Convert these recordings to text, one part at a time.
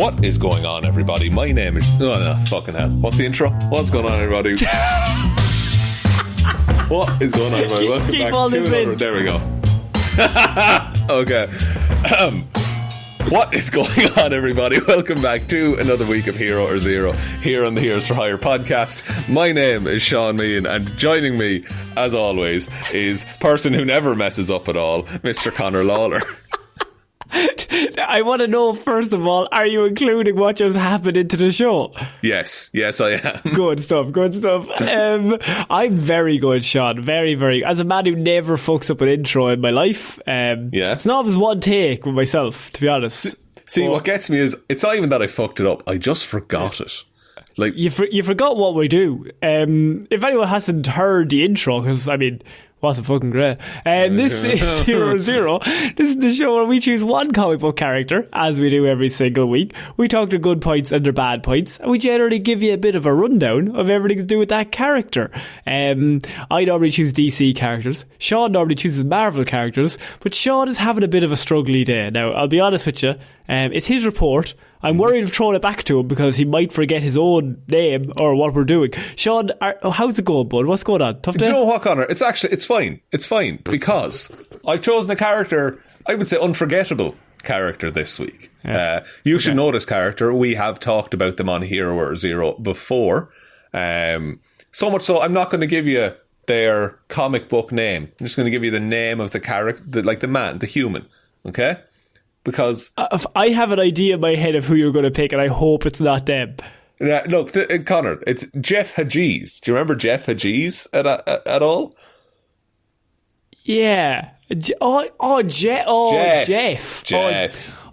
What is going on, everybody? My name is... Oh, no, fucking hell. What's the intro? What's going on, everybody? What is going on, everybody? Welcome Keep back all to this another... in. There we go. Okay. What is going on, everybody? Welcome back to another week of Hero or Zero here on the Heroes for Hire podcast. My name is Shaun Meehan, and joining me, as always, is person who never messes up at all, Mr. Conor Lawler. I want to know, first of all, are you including what just happened into the show? Yes, I am. Good stuff. I'm very good, Shaun. Very, very. As a man who never fucks up an intro in my life, it's not always one take with myself, to be honest. See, what gets me is, it's not even that I fucked it up, I just forgot it. Like you forgot what we do. If anyone hasn't heard the intro, because, I mean... wasn't fucking great. This is Hero Zero. This is the show where we choose one comic book character, as we do every single week. We talk their good points and their bad points, and we generally give you a bit of a rundown of everything to do with that character. I normally choose DC characters. Shaun normally chooses Marvel characters, but Shaun is having a bit of a struggly day. Now, I'll be honest with you, it's his report. I'm worried of throwing it back to him because he might forget his own name or what we're doing. Shaun, how's it going, bud? What's going on? Tough day? Do you know what, Conor? It's fine. It's fine because I've chosen a character, I would say unforgettable character this week. Yeah. You should know this character. We have talked about them on Hero or Zero before. So much so, I'm not going to give you their comic book name. I'm just going to give you the name of the character, like the man, the human. Okay? Because I have an idea in my head of who you're going to pick, and I hope it's not them. Look, Conor, it's Jeff Hjelmroos. Do you remember Jeff Hjelmroos at all? Yeah. Jeff.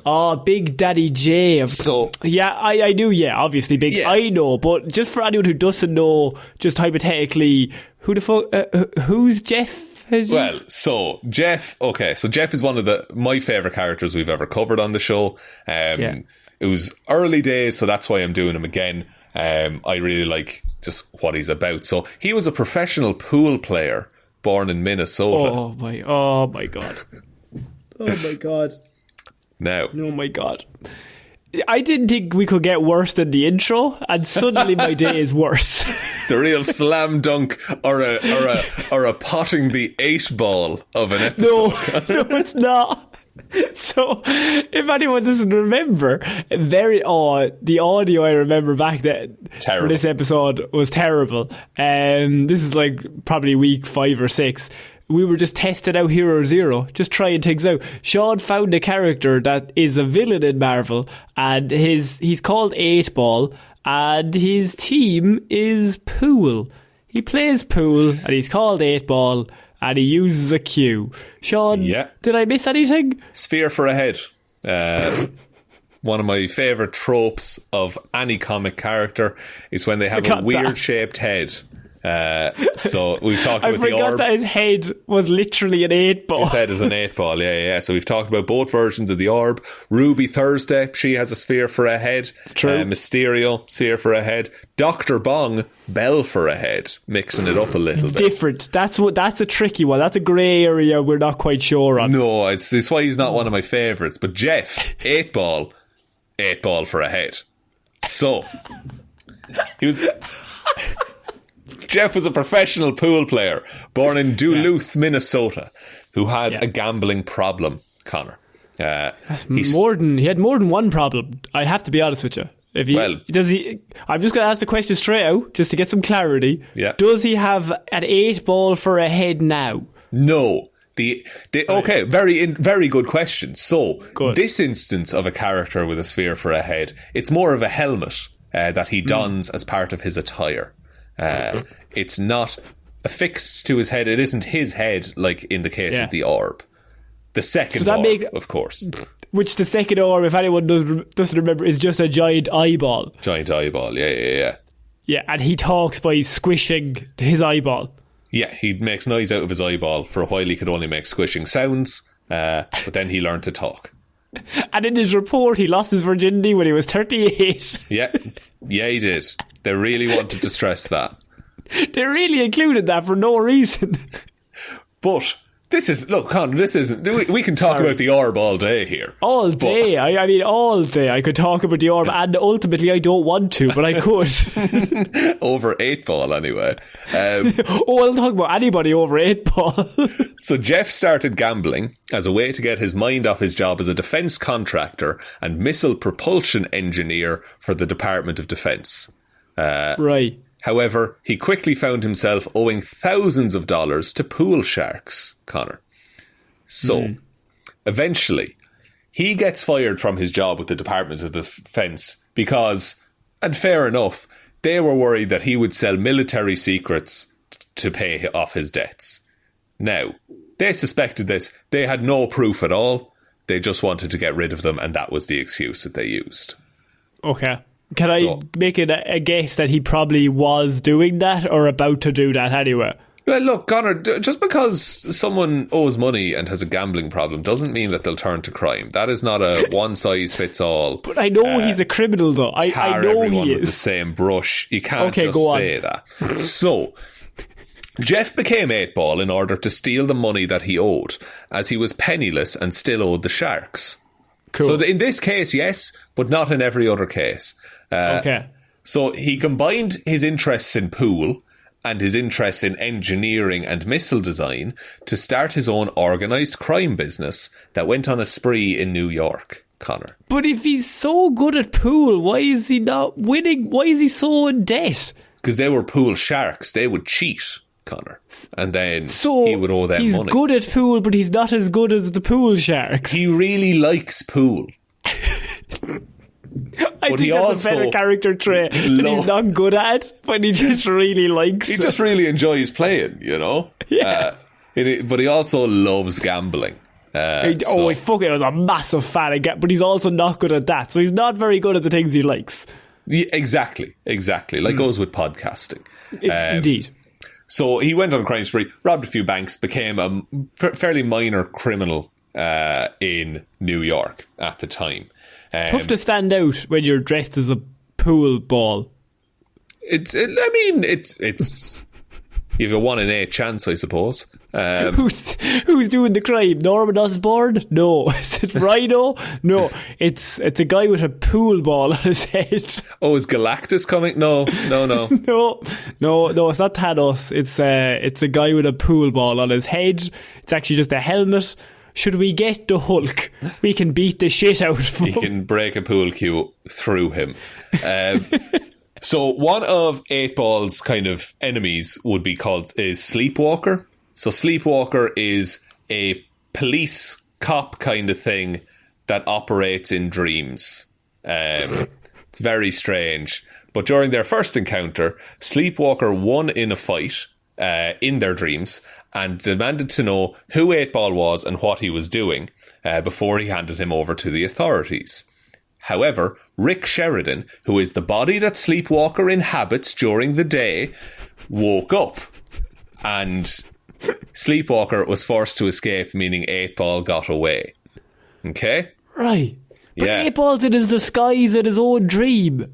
Oh, Big Daddy J. So yeah, I knew. Yeah, obviously big. Yeah. I know, but just for anyone who doesn't know, just hypothetically, who the fuck? Who's Jeff? Well, so Jeff is one of my favourite characters we've ever covered on the show. It was early days, so that's why I'm doing him again. I really like just what he's about. So he was a professional pool player born in Minnesota. Oh my god. Oh my god. Now. Oh my god. I didn't think we could get worse than the intro, and suddenly my day is worse. It's a real slam dunk or a potting the 8-ball of an episode. No, it's not. So, if anyone doesn't remember, the audio I remember back then for this episode was terrible. This is like probably week 5 or 6. We were just testing out Hero Zero, just trying things out. Shaun found a character that is a villain in Marvel, and he's called 8-Ball, and his team is pool. He plays pool, and he's called 8-Ball, and he uses a cue. Shaun, Did I miss anything? Sphere for a head. One of my favourite tropes of any comic character is when they have a weird-shaped head. So we've talked about the orb. I forgot that his head was literally an 8-ball. His head is an 8-ball, yeah. So we've talked about both versions of the orb. Ruby Thursday, she has a sphere for a head. It's true. Mysterio, sphere for a head. Dr. Bong, bell for a head. Mixing it up a little bit. Different. That's a tricky one. That's a grey area we're not quite sure on. No, it's why he's not one of my favourites. But Jeff, 8-ball for a head. So Jeff was a professional pool player born in Duluth, Minnesota, who had a gambling problem, Conor. He had more than one problem. I have to be honest with you. I'm just going to ask the question straight out, just to get some clarity. Yeah. Does he have an 8-ball for a head now? No. Okay, very good question. So, This instance of a character with a sphere for a head, it's more of a helmet that he dons as part of his attire. It's not affixed to his head. It isn't his head, like in the case of the orb. The second orb, of course. Which the second orb, if anyone doesn't remember, is just a giant eyeball. Giant eyeball, yeah. Yeah, and he talks by squishing his eyeball. Yeah, he makes noise out of his eyeball. For a while he could only make squishing sounds, but then he learned to talk. And in his report, he lost his virginity when he was 38. Yeah, he did. They really wanted to stress that. They really included that for no reason. But Look, Con, we can talk about the orb all day here. All day. I mean, all day. I could talk about the orb, and ultimately I don't want to, but I could. Over 8 Ball, anyway. I'll talk about anybody over 8 Ball. So Jeff started gambling as a way to get his mind off his job as a defence contractor and missile propulsion engineer for the Department of Defence. Right. However, he quickly found himself owing thousands of dollars to pool sharks, Connor. So, eventually, he gets fired from his job with the Department of Defence because, and fair enough, they were worried that he would sell military secrets to pay off his debts. Now, they suspected this. They had no proof at all. They just wanted to get rid of them, and that was the excuse that they used. Okay. Can I make it a guess that he probably was doing that or about to do that anyway? Well, look, Connor, just because someone owes money and has a gambling problem doesn't mean that they'll turn to crime. That is not a one-size-fits-all. But I know he's a criminal, though. I know he is. With the same brush. You can't say that. So, Jeff became 8 Ball in order to steal the money that he owed, as he was penniless and still owed the Sharks. Cool. So in this case, yes, but not in every other case. Okay. So he combined his interests in pool and his interests in engineering and missile design to start his own organised crime business that went on a spree in New York, Connor. But if he's so good at pool, why is he not winning? Why is he so in debt? Because they were pool sharks. They would cheat, Connor. And then he would owe them money. He's good at pool, but he's not as good as the pool sharks. He really likes pool. I think that's a better character trait that he's not good at, but he just really likes He just really enjoys playing, you know? Yeah. But he also loves gambling. I was a massive fan of but he's also not good at that. So he's not very good at the things he likes. Yeah, exactly. Like goes with podcasting. Indeed. So he went on a crime spree, robbed a few banks, became a fairly minor criminal in New York at the time. Tough to stand out when you're dressed as a pool ball. It's you have a 1 in 8 chance, I suppose. Who's doing the crime? Norman Osborn? No. Is it Rhino? No. It's a guy with a pool ball on his head. Oh, is Galactus coming? No. No, it's not Thanos. It's a guy with a pool ball on his head. It's actually just a helmet. Should we get the Hulk, we can beat the shit out of him. He can break a pool cue through him. So one of 8 Ball's kind of enemies is Sleepwalker. So Sleepwalker is a police cop kind of thing that operates in dreams. It's very strange. But during their first encounter, Sleepwalker won in a fight in their dreams and demanded to know who 8 Ball was and what he was doing before he handed him over to the authorities. However, Rick Sheridan, who is the body that Sleepwalker inhabits during the day, woke up and Sleepwalker was forced to escape, meaning 8 Ball got away. Okay? Right. But 8 Ball's in his disguise in his own dream.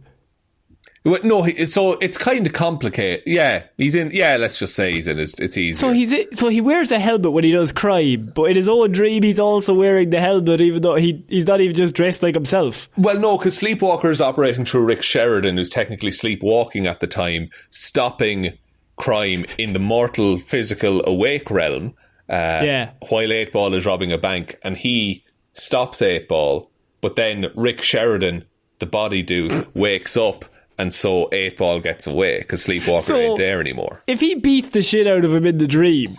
No, so it's kind of complicated. Yeah, he's in. Yeah, let's just say he's in. It's easier. So he wears a helmet when he does crime, but in his own dream he's also wearing the helmet, even though he's not even just dressed like himself. Well, no, because Sleepwalker is operating through Rick Sheridan, who's technically sleepwalking at the time, stopping crime in the mortal, physical, awake realm. While 8 Ball is robbing a bank, and he stops 8 Ball, but then Rick Sheridan, the body dude, wakes up. And so 8 Ball gets away because Sleepwalker ain't there anymore. If he beats the shit out of him in the dream,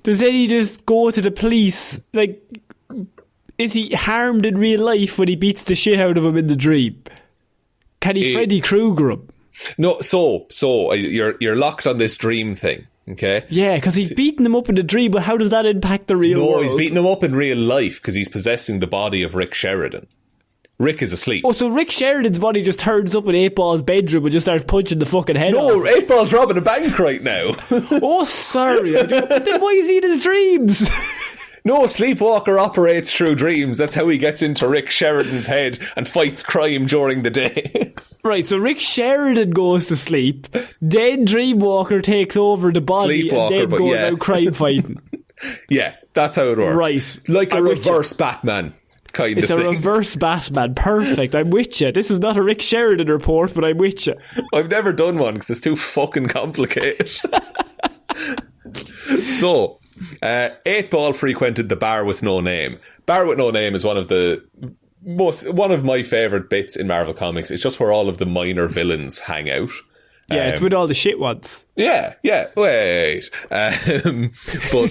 does then he just go to the police? Like, is he harmed in real life when he beats the shit out of him in the dream? Can he Freddy Krueger him? No, so you're locked on this dream thing, okay? Yeah, because he's beating him up in the dream, but how does that impact the real world? No, he's beating him up in real life because he's possessing the body of Rick Sheridan. Rick is asleep. Oh, so Rick Sheridan's body just turns up in 8 Ball's bedroom and just starts punching the fucking head off. No, 8 Ball's robbing a bank right now. Oh, sorry. Then why is he in his dreams? No, Sleepwalker operates through dreams. That's how he gets into Rick Sheridan's head and fights crime during the day. Right, so Rick Sheridan goes to sleep, then Dreamwalker takes over the body and then goes out crime fighting. Yeah, That's how it works. Right. Like a reverse Batman kind it's of thing. It's a reverse Batman. Perfect. I'm with you. This is not a Rick Sheridan report, but I'm with you. I've never done one because it's too fucking complicated. So, 8-Ball frequented the Bar with No Name. Bar with No Name is one of my favourite bits in Marvel Comics. It's just where all of the minor villains hang out. Yeah, it's with all the shit ones. Yeah, wait. But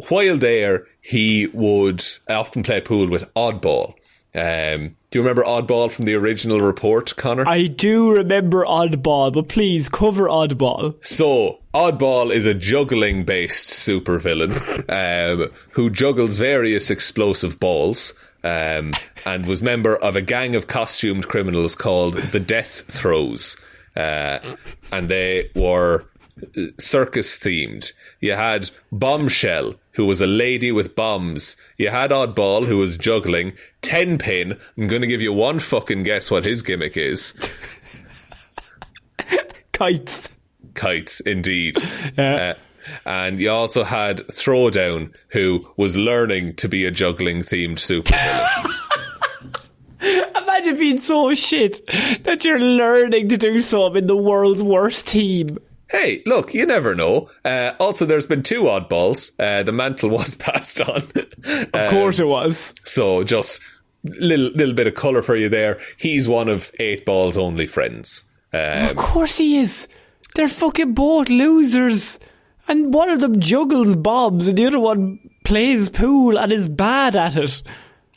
while there, he would often play pool with Oddball. Do you remember Oddball from the original report, Connor? I do remember Oddball, but please cover Oddball. So, Oddball is a juggling-based supervillain who juggles various explosive balls and was member of a gang of costumed criminals called the Death Throws. And they were circus-themed. You had Bombshell, who was a lady with bombs. You had Oddball, who was juggling. Tenpin, I'm going to give you one fucking guess what his gimmick is. Kites, indeed. Yeah. And you also had Throwdown, who was learning to be a juggling-themed supervillain. Imagine being so shit that you're learning to do something in the world's worst team. Hey, look, you never know. Also, there's been 2 Oddballs. The mantle was passed on. Of course it was. So just little bit of colour for you there. He's one of 8-Ball's only friends. Of course he is. They're fucking both losers. And one of them juggles bombs and the other one plays pool and is bad at it.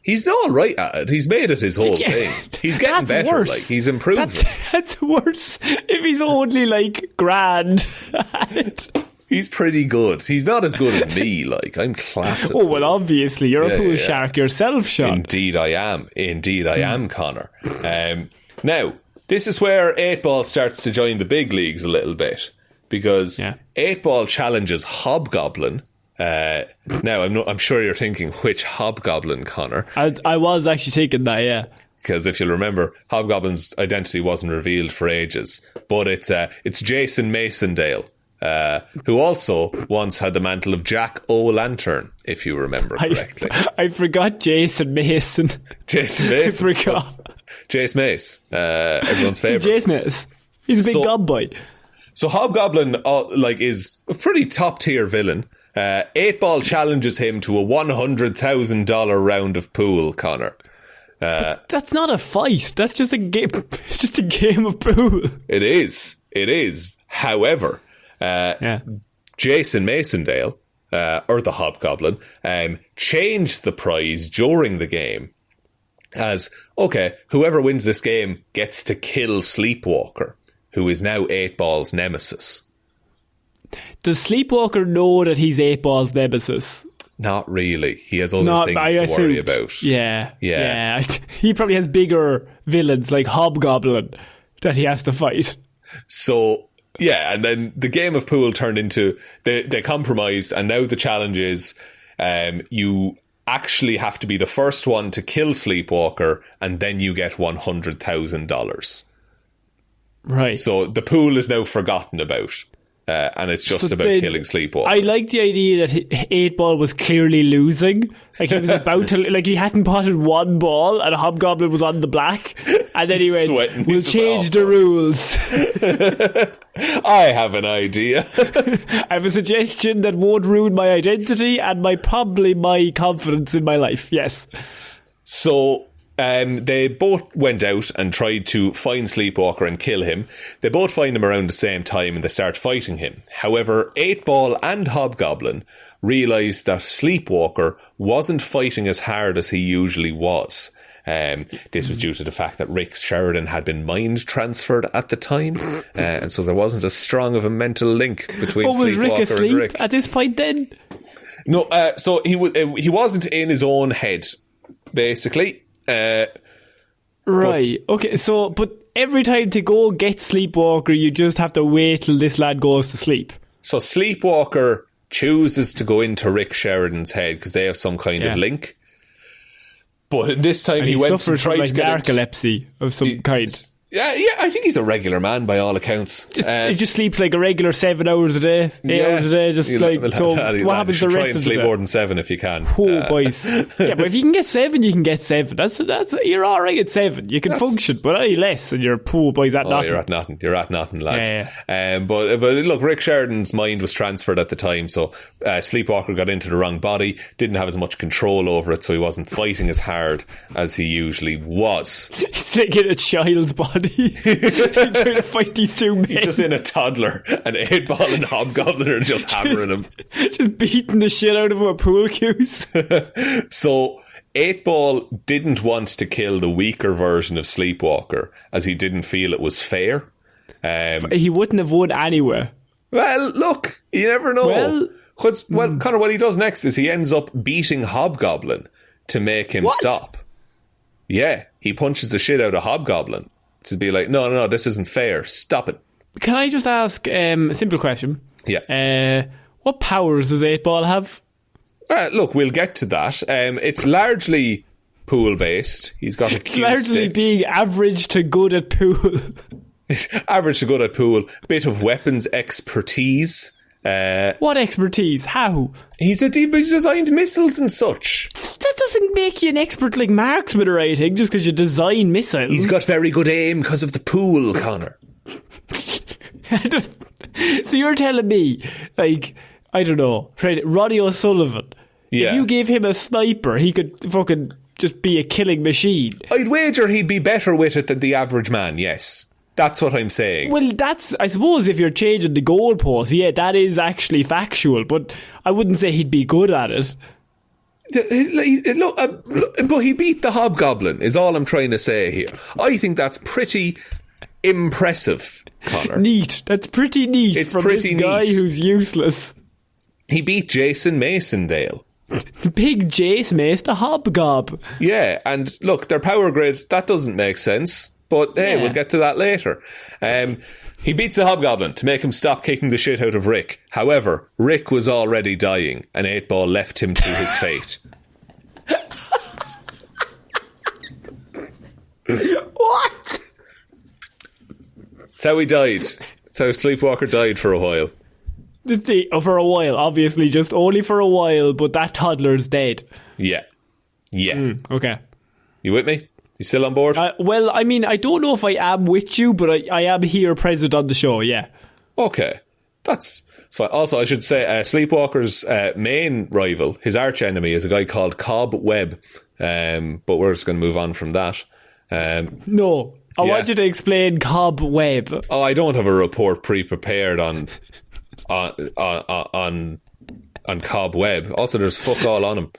He's all right at it. He's made it his whole thing. He's getting better. Worse. Like, he's improving. That's worse if he's only like grand at it. He's pretty good. He's not as good as me. Like, I'm classic. Oh, well, obviously. You're a pool shark yourself, Shaun. Indeed I am, Connor. Now, this is where 8-Ball starts to join the big leagues a little bit. Because 8-Ball challenges Hobgoblin. Now, I'm sure you're thinking, which Hobgoblin, Connor? I was actually thinking that, yeah. Because if you'll remember, Hobgoblin's identity wasn't revealed for ages. But it's Jason Masondale, who also once had the mantle of Jack O'Lantern, if you remember correctly. I forgot Jason Mason. Jason Mason. I forgot. Jace Mace, everyone's favourite. Jace Mace. He's a big gob boy. So Hobgoblin is a pretty top-tier villain. 8-Ball challenges him to a $100,000 round of pool, Connor. But that's not a fight. That's just a game. It's just a game of pool. It is. However, Jason Masondale, or the Hobgoblin, changed the prize during the game as, okay, whoever wins this game gets to kill Sleepwalker, who is now 8-Ball's nemesis. Does Sleepwalker know that he's 8-Ball's nemesis? Not really. He has other things to worry about. Yeah. He probably has bigger villains like Hobgoblin that he has to fight. So, yeah, and then the game of pool turned into... They compromised, and now the challenge is you actually have to be the first one to kill Sleepwalker, and then you get $100,000. Right. So the pool is now forgotten about. And it's just about killing Sleepwalker. I like the idea that 8-Ball was clearly losing. Like he was about to, like he hadn't potted one ball, and Hobgoblin was on the black, and then he went, "We'll change the rules." I have an idea. I have a suggestion that won't ruin my identity and probably my confidence in my life. Yes. So. They both went out and tried to find Sleepwalker and kill him. They both find him around the same time and they start fighting him. However, 8-Ball and Hobgoblin realised that Sleepwalker wasn't fighting as hard as he usually was. This was due to the fact that Rick Sheridan had been mind transferred at the time, and so there wasn't as strong of a mental link between Sleepwalker was Rick asleep and Rick. At this point then? No, so he wasn't in his own head, basically. Right. Okay. So, but every time to go get Sleepwalker, you just have to wait till this lad goes to sleep. So Sleepwalker chooses to go into Rick Sheridan's head because they have some kind of link. But this time he went to try to get narcolepsy of some kind. Yeah, I think he's a regular man by all accounts. He just sleeps like a regular 7 hours a day, 8 hours a day. Just what happens the rest of the day? Sleep more than 7 if you can. Oh, boys. Yeah, but if you can get 7, you can get 7. That's you're all right at 7. You can function, but any less, and you're poor boys at nothing. You're at nothing, lads. Yeah. But look, Rick Sheridan's mind was transferred at the time, so Sleepwalker got into the wrong body, didn't have as much control over it, so he wasn't fighting as hard as he usually was. He's like in a child's body. He's trying to fight these two men. He's just in a toddler, and 8-Ball and Hobgoblin are just hammering him. Just beating the shit out of him with pool cues. So 8-Ball didn't want to kill the weaker version of Sleepwalker, as he didn't feel it was fair. He wouldn't have won anyway. Well, look, you never know. Connor, what he does next is he ends up beating Hobgoblin to make him stop. Yeah, he punches the shit out of Hobgoblin to be like, no, this isn't fair. Stop it. Can I just ask a simple question? Yeah. What powers does 8-Ball have? Look, we'll get to that. It's largely pool-based. He's got a cute largely stick. Being average to good at pool. Average to good at pool. Bit of weapons expertise. What expertise? How? He designed missiles and such. That doesn't make you an expert like marksman or anything just because you design missiles. He's got very good aim because of the pool, Connor. So you're telling me, like, I don't know, Ronnie O'Sullivan, if you gave him a sniper, he could fucking just be a killing machine. I'd wager he'd be better with it than the average man, yes. That's what I'm saying. Well, I suppose if you're changing the goalposts, yeah, that is actually factual, but I wouldn't say he'd be good at it. But he beat the Hobgoblin, is all I'm trying to say here. I think that's pretty impressive, Connor. Neat. That's pretty neat. It's from pretty this guy neat. Who's useless. He beat Jason Masondale. The big Jace Mace, the Hobgob. Yeah, and look, their power grid, that doesn't make sense. But hey, we'll get to that later. He beats the Hobgoblin to make him stop kicking the shit out of Rick. However, Rick was already dying, and 8-Ball left him to his fate. What? That's how he died. That's how Sleepwalker died for a while. For a while, obviously, just only for a while, but that toddler's dead. Yeah. Okay. You with me? You still on board? Well, I mean, I don't know if I am with you, but I am here present on the show, yeah. Okay. That's fine. Also, I should say, Sleepwalker's main rival, his arch enemy, is a guy called Cobb Webb. But we're just going to move on from that. No. I want you to explain Cobb Webb. Oh, I don't have a report pre-prepared on Cobb Webb. Also, there's fuck all on him.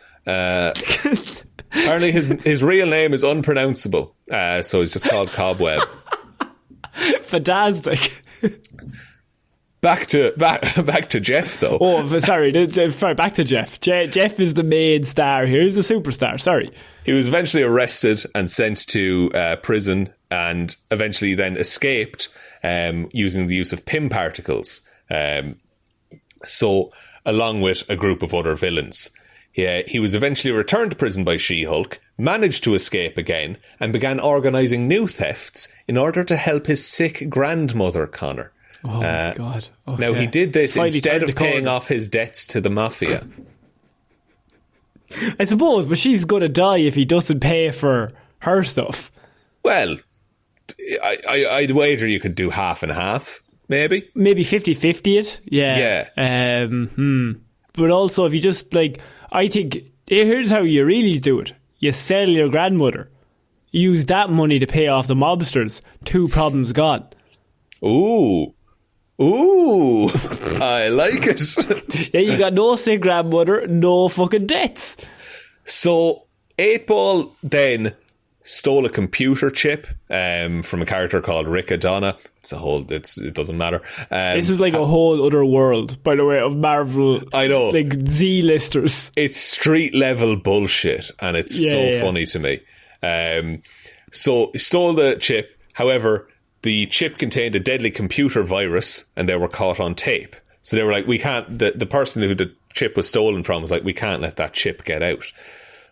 Apparently his real name is unpronounceable, so he's just called Cobweb. Fantastic. Back to Jeff, though. Oh, sorry, back to Jeff. Jeff is the main star here. He's the superstar, sorry. He was eventually arrested and sent to prison, and eventually then escaped using the use of PIM particles. So, along with a group of other villains. He was eventually returned to prison by She-Hulk, managed to escape again, and began organising new thefts in order to help his sick grandmother, Connor. Oh my God. Okay. Now, he did this instead of paying off his debts to the mafia. I suppose, but she's going to die if he doesn't pay for her stuff. Well, I'd wager you could do half and half, maybe. Maybe 50-50 it. Yeah. But also, if you just, I think, here's how you really do it. You sell your grandmother. Use that money to pay off the mobsters. 2 problems gone. Ooh, I like it. Yeah, you got no sick grandmother, no fucking debts. So 8-Ball then stole a computer chip from a character called Rick Adonna. It doesn't matter. This is like a whole other world, by the way, of Marvel. I know, like Z-listers. It's street level bullshit, and it's funny to me. So he stole the chip. However, the chip contained a deadly computer virus, and they were caught on tape. So they were like, we can't. The person who the chip was stolen from was like, we can't let that chip get out.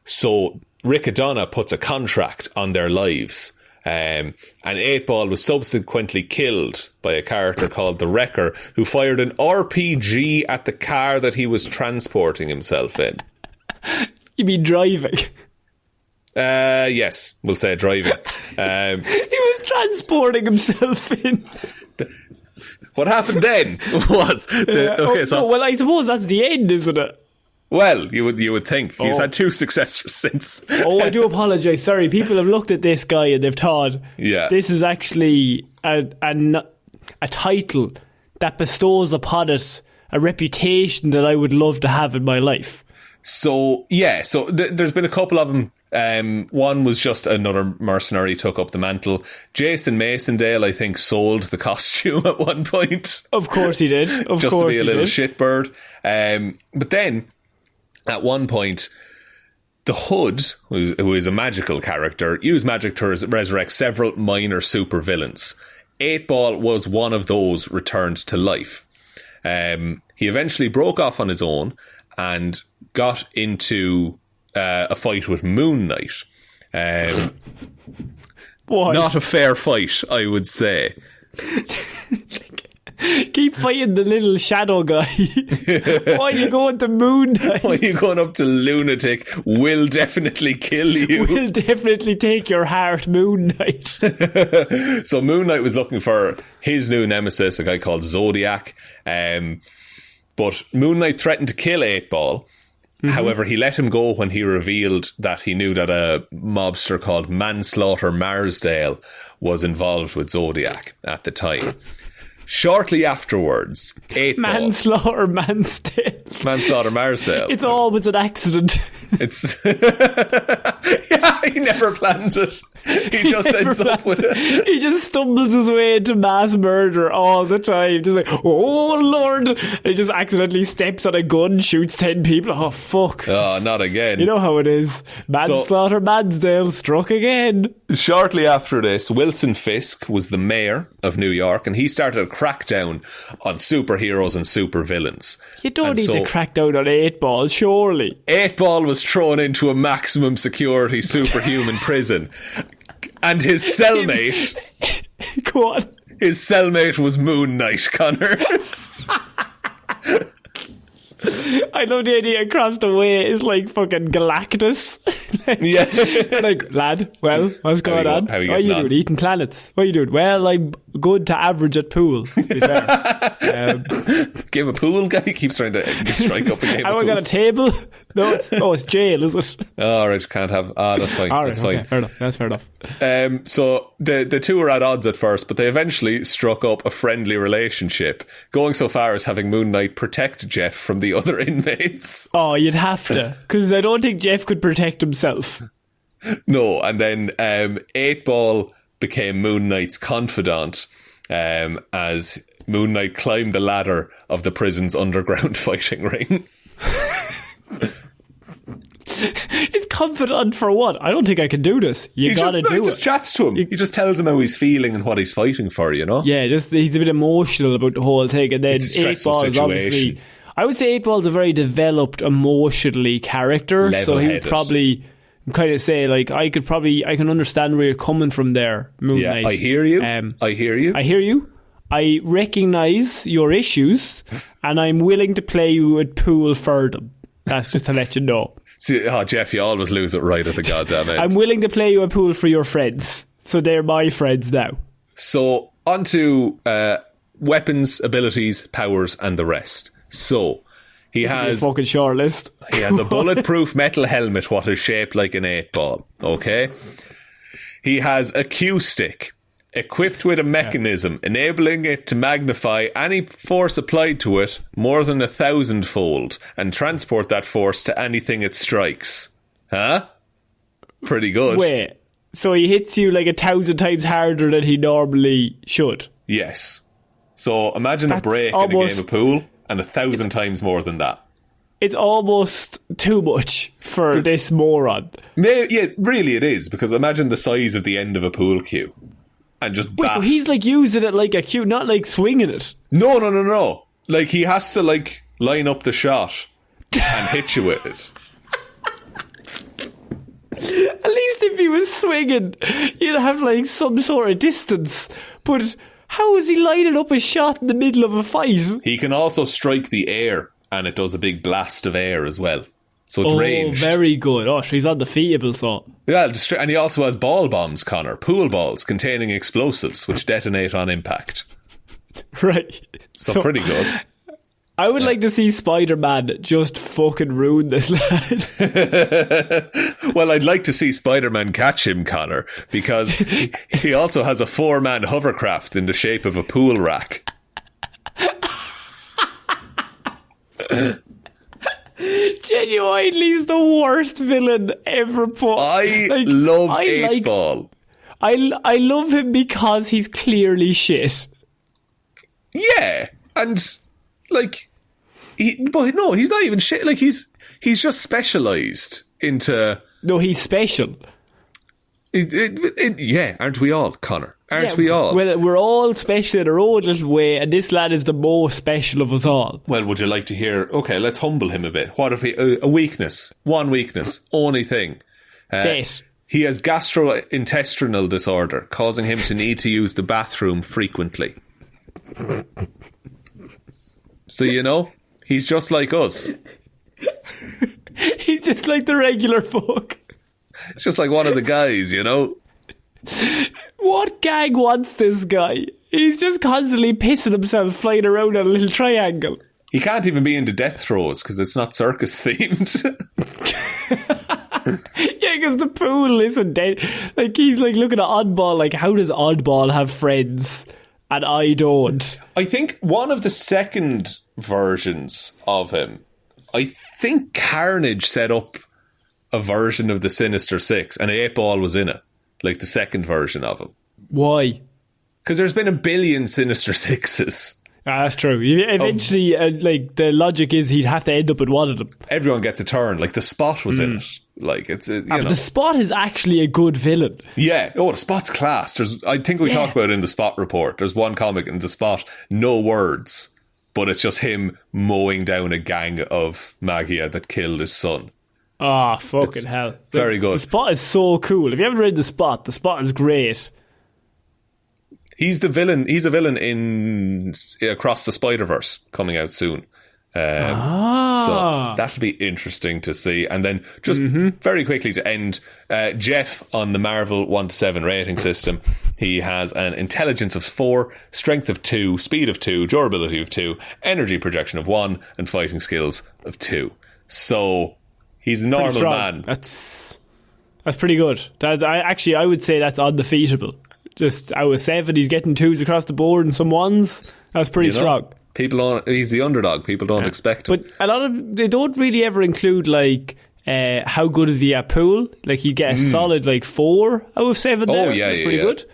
So Rick Adonna puts a contract on their lives And 8-Ball was subsequently killed by a character called the Wrecker, who fired an RPG at the car that he was transporting himself in. You mean driving? Yes, we'll say driving. He was transporting himself in. What happened then was... well, I suppose that's the end, isn't it? Well, you would think. He's had 2 successors since. I do apologise. Sorry, people have looked at this guy and they've thought, this is actually a title that bestows upon it a reputation that I would love to have in my life. So, there's been a couple of them. One was just another mercenary took up the mantle. Jason Masondale, I think, sold the costume at one point. Of course he did. Just to be a little shitbird. But then, at one point, the Hood, who is a magical character, used magic to resurrect several minor supervillains. 8-Ball was one of those returned to life. He eventually broke off on his own and got into a fight with Moon Knight. Not a fair fight, I would say. Keep fighting the little shadow guy. Why are you going to Moon Knight? Why are you going up to lunatic? Will definitely kill you. Will definitely take your heart, Moon Knight. So Moon Knight was looking for his new nemesis, a guy called Zodiac. But Moon Knight threatened to kill 8-Ball. Mm-hmm. However, he let him go when he revealed that he knew that a mobster called Manslaughter Marsdale was involved with Zodiac at the time. Shortly afterwards, 8-Ball... Manslaughter Marsdale. It's always an accident. It's... he never plans it. He just ends up with it. He just stumbles his way into mass murder all the time. Just like, oh Lord. And he just accidentally steps on a gun, shoots 10 people. Oh fuck. Oh, not again. You know how it is. Manslaughter Mansdale struck again. Shortly after this, Wilson Fisk was the mayor of New York, and he started a crackdown on superheroes and supervillains. You don't need to crack down on 8-Ball, surely. 8-Ball was thrown into a maximum security superhuman prison. And his cellmate... Go on. His cellmate was Moon Knight, Connor. I love the idea across the way is like fucking Galactus. Like, lad, well, what's going on? What are you doing? Eating planets. What are you doing? Well, I'm good to average at pool, to be fair. Game of pool guy keeps trying to strike up a game of pool. Have I got a table? No, it's jail, is it? Oh, right, can't have... that's fine. All right, that's fine. Fair enough. That's fair enough. So the two were at odds at first, but they eventually struck up a friendly relationship, going so far as having Moon Knight protect Jeff from the other inmates. Oh, you'd have to, because I don't think Jeff could protect himself. No, and then 8-Ball became Moon Knight's confidant as Moon Knight climbed the ladder of the prison's underground fighting ring. He's confident for what? I don't think I can do this. You gotta do it. He just chats to him. He just tells him how he's feeling and what he's fighting for, you know? Yeah, just he's a bit emotional about the whole thing. And then 8-Ball is obviously... I would say 8-Ball's a very developed emotionally character. Level-headed. So he would probably kind of say, like, I can understand where you're coming from there, Moon Knight. I hear you. I hear you. I recognise your issues and I'm willing to play you at pool for them. That's just to let you know. See, Jeff, you always lose it right at the goddamn end. I'm willing to play you a pool for your friends. So they're my friends now. So, on to weapons, abilities, powers, and the rest. So, he has... a fucking short list. He has a bulletproof metal helmet, what is shaped like an 8-ball. Okay? He has a Q-stick, equipped with a mechanism, enabling it to magnify any force applied to it more than 1,000-fold and transport that force to anything it strikes. Huh? Pretty good. Wait, so he hits you like 1,000 times harder than he normally should? Yes. So imagine a break in a game of pool and 1,000 times more than that. It's almost too much for this moron. Yeah, really it is, because imagine the size of the end of a pool cue. And just wait, so he's like using it like a cue, not like swinging it. No. Like he has to like line up the shot and hit you with it. At least if he was swinging, you'd have like some sort of distance. But how is he lining up a shot in the middle of a fight? He can also strike the air, and it does a big blast of air as well. So it's ranged. Oh, very good. Oh, she's undefeatable, so. Yeah, and he also has ball bombs, Connor. Pool balls containing explosives, which detonate on impact. Right. So pretty good. I would like to see Spider-Man just fucking ruin this lad. Well, I'd like to see Spider-Man catch him, Connor, because he also has a 4-man hovercraft in the shape of a pool rack. Genuinely, he's the worst villain ever put. I love 8-Ball. I love him because he's clearly shit. Yeah, and like, but no, he's not even shit. Like he's just specialised into. No, he's special. Yeah, aren't we all, Connor? Aren't we all? Well, we're all special in our own little way, and this lad is the most special of us all. Well, would you like to hear? Okay, let's humble him a bit. What if he a weakness? One weakness, only thing. Death. He has gastrointestinal disorder, causing him to need to use the bathroom frequently. So, you know, he's just like us. He's just like the regular folk. It's just like one of the guys, you know. What gang wants this guy? He's just constantly pissing himself flying around on a little triangle. He can't even be into death throws because it's not circus themed. Yeah, because the pool isn't dead. Like, he's like looking at Oddball, like, how does Oddball have friends and I don't? I think one of the second versions of him, I think Carnage set up a version of the Sinister Six and 8-Ball was in it. Like the second version of him. Why? Because there's been a billion Sinister Sixes. That's true. Eventually, like, the logic is he'd have to end up with one of them. Everyone gets a turn. Like, the Spot was in it. Like, it's, you know. The Spot is actually a good villain. Yeah. Oh, the Spot's class. I think we talked about it in the Spot report. There's one comic in the Spot, no words, but it's just him mowing down a gang of Magia that killed his son. Oh, fucking hell. Very good. The Spot is so cool. If you haven't read The Spot is great. He's the villain. He's a villain in Across the Spider-Verse coming out soon. So that'll be interesting to see. And then just very quickly to end, Jeff on the Marvel 1 to 7 rating system. He has an intelligence of 4, strength of 2, speed of 2, durability of 2, energy projection of 1, and fighting skills of 2. So he's a normal man. That's pretty good. I would say that's undefeatable. Just out of 7, he's getting 2s across the board and some 1s. That's pretty strong. He's the underdog. People don't expect him. But a lot of they don't really ever include like how good is he at pool. Like you get a solid like 4 out of 7 there. Oh yeah, that's pretty good.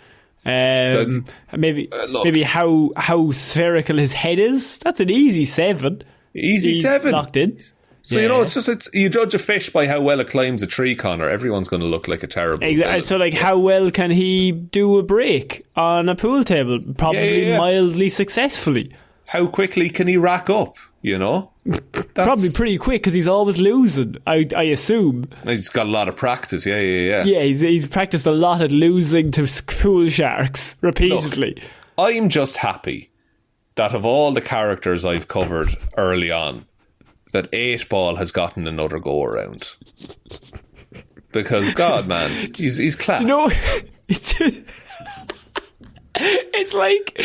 Maybe how spherical his head is. That's an easy 7. He's 7 locked in. So, you know, it's you judge a fish by how well it climbs a tree, Connor. Everyone's going to look like a terrible villain. So, like, how well can he do a break on a pool table? Probably mildly successfully. How quickly can he rack up, you know? Probably pretty quick, because he's always losing, I assume. He's got a lot of practice, yeah. Yeah, he's practiced a lot at losing to pool sharks repeatedly. Look, I'm just happy that of all the characters I've covered early on, that 8-Ball has gotten another go around. Because, God, man, he's class. You know, it's like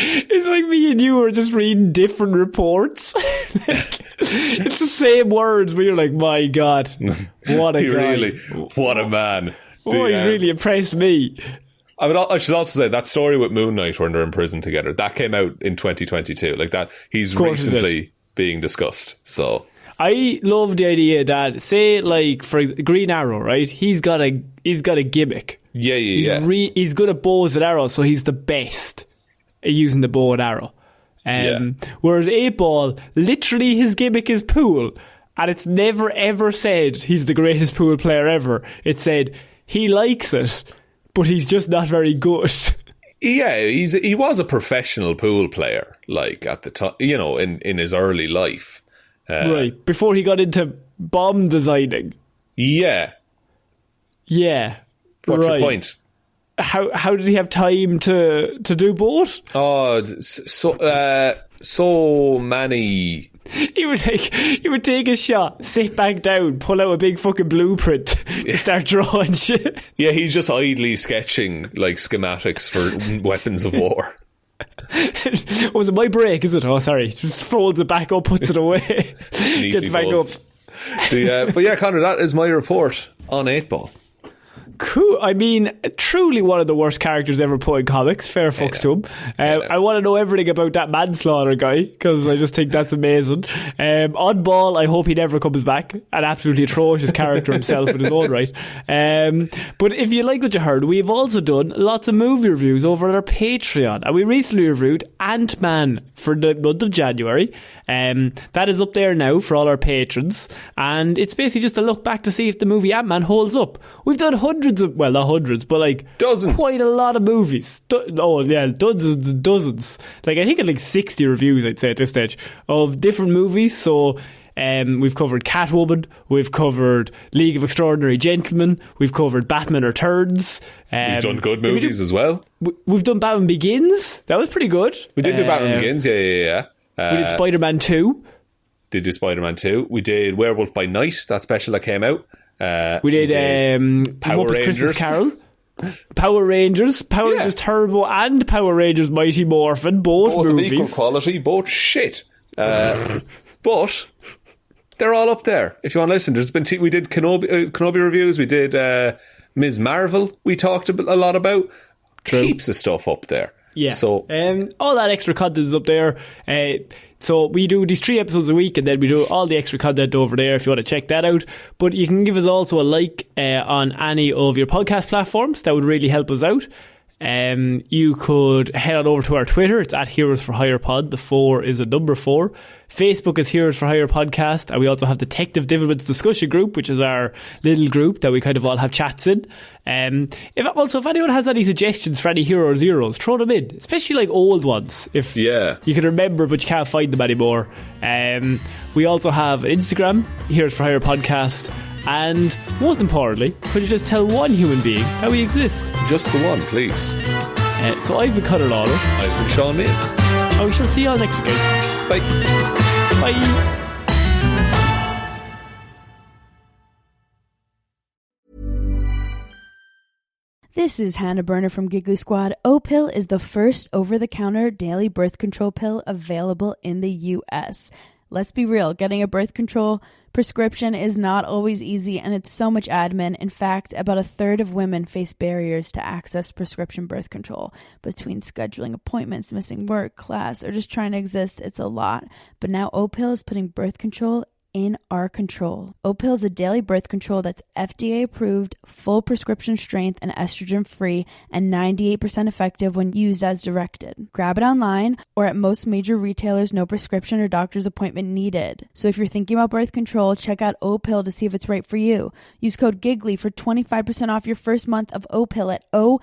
me and you are just reading different reports. It's the same words, but you're like, my God, what a guy. What a man. He's really impressed me. I should also say that story with Moon Knight when they're in prison together, that came out in 2022. Like that, he's recently being discussed. So I love the idea that, say, like for Green Arrow, right? He's got a gimmick. Yeah. He's good at bows and arrows, so he's the best at using the bow and arrow. Whereas 8-Ball, literally his gimmick is pool, and it's never ever said he's the greatest pool player ever. It said he likes it, but he's just not very good. Yeah, he was a professional pool player, like at the time, you know, in his early life. Right, before he got into bomb designing. Yeah. What's your point? How did he have time to do both? Oh, so many. He would take a shot, sit back down, pull out a big fucking blueprint, and start drawing shit. Yeah, he's just idly sketching like schematics for weapons of war. Was it my break? Is it? Oh, sorry. Just folds it back up, puts it away, gets back up. But yeah, Conor, that is my report on 8-Ball. Cool. I mean, truly one of the worst characters ever put in comics. Fair fucks to him. I want to know everything about that manslaughter guy, because I just think that's amazing. Oddball, I hope he never comes back. An absolutely atrocious character himself in his own right. But if you like what you heard, we've also done lots of movie reviews over on our Patreon, and we recently reviewed Ant-Man for the month of January. That is up there now for all our patrons, and it's basically just a look back to see if the movie Ant-Man holds up. We've done hundreds of, well, not hundreds, but like dozens, quite a lot of movies. Dozens. Like I think it's like 60 reviews, I'd say at this stage, of different movies. So we've covered Catwoman, we've covered League of Extraordinary Gentlemen, we've covered Batman Returns. We've done good movies as well. We've done Batman Begins. That was pretty good. We did do Batman Begins, yeah. We did Spider-Man 2. Did do Spider-Man 2. We did Werewolf by Night, that special that came out. We did Power Rangers. Christmas Carol. Power Rangers Turbo and Power Rangers Mighty Morphin, both movies. Of equal quality, both shit. But they're all up there. If you want to listen, we did Kenobi reviews, we did Ms. Marvel, we talked a lot about. True. Heaps of stuff up there. Yeah. So all that extra content is up there. So we do these 3 episodes a week, and then we do all the extra content over there if you want to check that out. But you can give us also a like on any of your podcast platforms. That would really help us out. You could head on over to our Twitter. It's at Heroes for Hire Pod. The 4 is a number 4. Facebook is Heroes for Hire Podcast, and we also have Detective Divilment's discussion group, which is our little group that we kind of all have chats in. If anyone has any suggestions for any Hero or Zeros, throw them in, especially like old ones, if you can remember but you can't find them anymore. We also have Instagram, Heroes for Hire Podcast, and most importantly, could you just tell one human being how we exist? Just the one, please. So I've been Conor Lawler. I've been Shaun Meighan. And we shall see you all next week, guys. Bye. Bye. This is Hannah Burner from Giggly Squad. O-Pill is the first over-the-counter daily birth control pill available in the U.S. Let's be real, getting a birth control prescription is not always easy, and it's so much admin. In fact, about a third of women face barriers to access prescription birth control. Between scheduling appointments, missing work, class, or just trying to exist, it's a lot. But now O-Pill is putting birth control in our control. O-Pill is a daily birth control that's FDA approved, full prescription strength, and estrogen free, and 98% effective when used as directed. Grab it online or at most major retailers, no prescription or doctor's appointment needed. So if you're thinking about birth control, check out O-Pill to see if it's right for you. Use code GIGGLY for 25% off your first month of O-Pill at OPILL.com.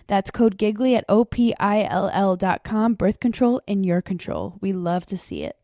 That's code GIGGLY at OPILL.com. Birth control in your control. We love to see it.